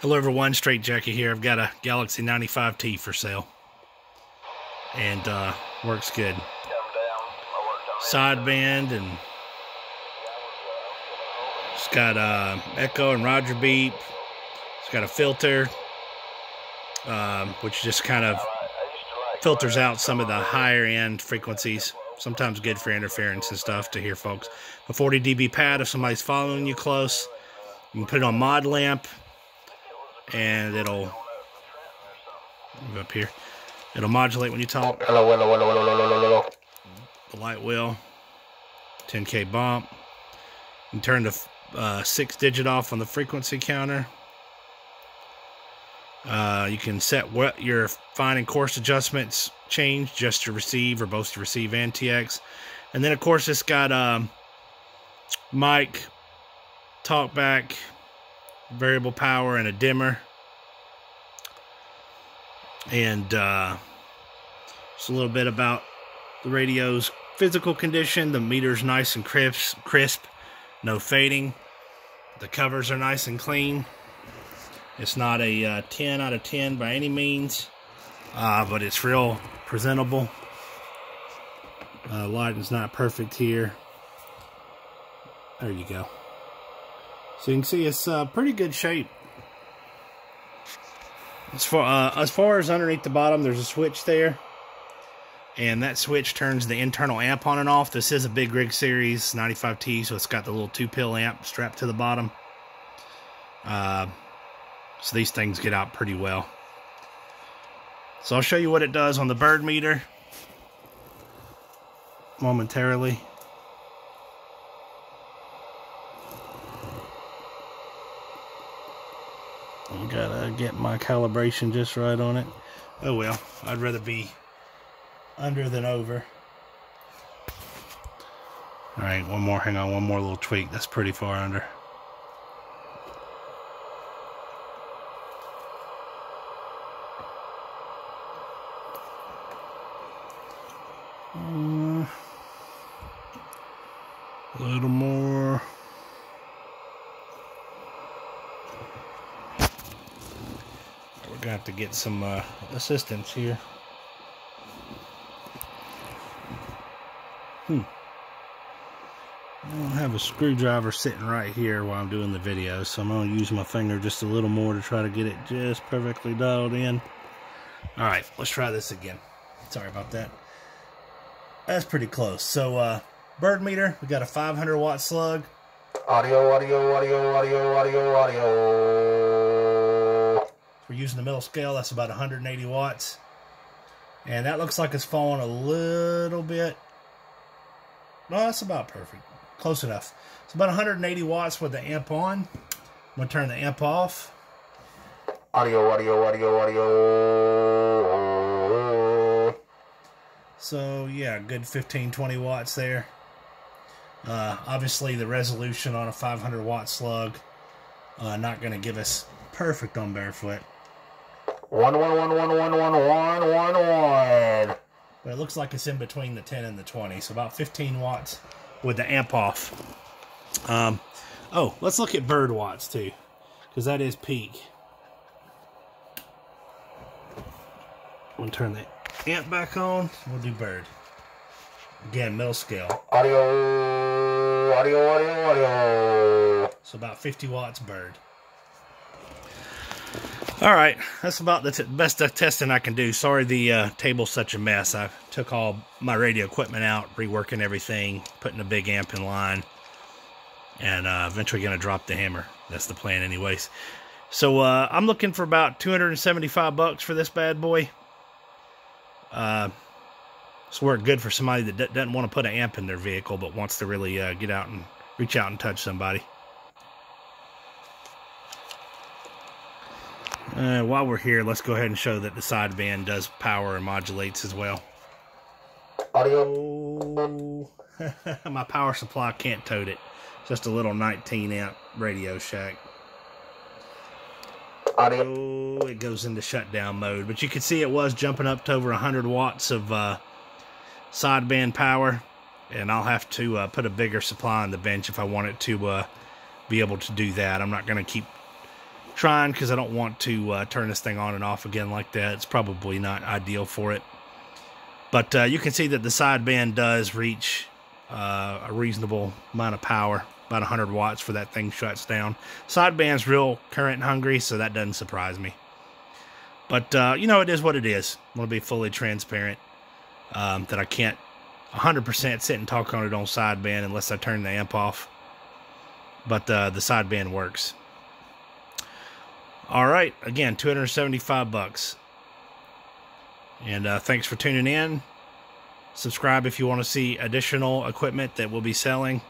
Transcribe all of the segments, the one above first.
Hello everyone, Straight Jackie here. I've got a Galaxy 95T for sale. And works good. Sideband, and it's got echo and Roger beep. It's got a filter, which just kind of filters out some of the higher end frequencies. Sometimes good for interference and stuff to hear folks. A 40 dB pad if somebody's following you close. You can put it on mod lamp, and it'll move up here. It'll modulate when you talk. The light wheel, 10K bump. You can turn the 6-digit off on the frequency counter. You can set what your fine and coarse adjustments change, just to receive or both to receive and TX. And then of course it's got mic, talkback, variable power, and a dimmer. And just a little bit about the radio's physical condition. The meter's nice and crisp, no fading. The covers are nice and clean. It's not a 10 out of 10 by any means, but it's real presentable. Lighting's not perfect here. There you go. So you can see it's pretty good shape. As far as underneath the bottom, there's a switch there, and that switch turns the internal amp on and off. This is a Big Rig Series 95T, so it's got the little 2-pill amp strapped to the bottom. So these things get out pretty well. So I'll show you what it does on the bird meter momentarily. I gotta get my calibration just right on it. Oh well, I'd rather be under than over. Alright, one more, hang on, one more little tweak. That's pretty far under. A little more. We're gonna have to get some assistance here. I don't have a screwdriver sitting right here while I'm doing the video, so I'm gonna use my finger just a little more to try to get it just perfectly dialed in. Alright, let's try this again. Sorry about that. That's pretty close. So bird meter, we got a 500 watt slug. Audio. We're using the middle scale. That's about 180 watts. And that looks like it's falling a little bit. No, that's about perfect. Close enough. It's about 180 watts with the amp on. I'm going to turn the amp off. Audio. So, yeah, good 15-20 watts there. Obviously, the resolution on a 500 watt slug not going to give us perfect on barefoot. 1. But it looks like it's in between the 10 and the 20, so about 15 watts with the amp off. Oh, let's look at bird watts too, because that is peak. We'll turn the amp back on. We'll do bird. Again, middle scale. Audio. So about 50 watts bird. Alright, that's about the best testing I can do. Sorry the table's such a mess. I took all my radio equipment out, reworking everything, putting a big amp in line, and eventually going to drop the hammer. That's the plan anyways. So I'm looking for about 275 bucks for this bad boy. It's worked good for somebody that doesn't want to put an amp in their vehicle, but wants to really get out and reach out and touch somebody. While we're here, let's go ahead and show that the sideband does power and modulates as well. Audio. My power supply can't tote it. Just a little 19 amp Radio Shack. Audio. It goes into shutdown mode, but you can see it was jumping up to over 100 watts of sideband power, and I'll have to put a bigger supply on the bench if I want it to be able to do that. I'm not going to keep trying, because I don't want to turn this thing on and off again like that. It's probably not ideal for it. But you can see that the sideband does reach a reasonable amount of power, about 100 watts for that thing shuts down. Sideband's real current hungry, so that doesn't surprise me. But, you know, it is what it is. I want to be fully transparent that I can't 100% sit and talk on it on sideband unless I turn the amp off. But the sideband works. All right, again, $275. And thanks for tuning in. Subscribe if you want to see additional equipment that we'll be selling.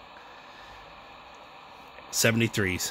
73s.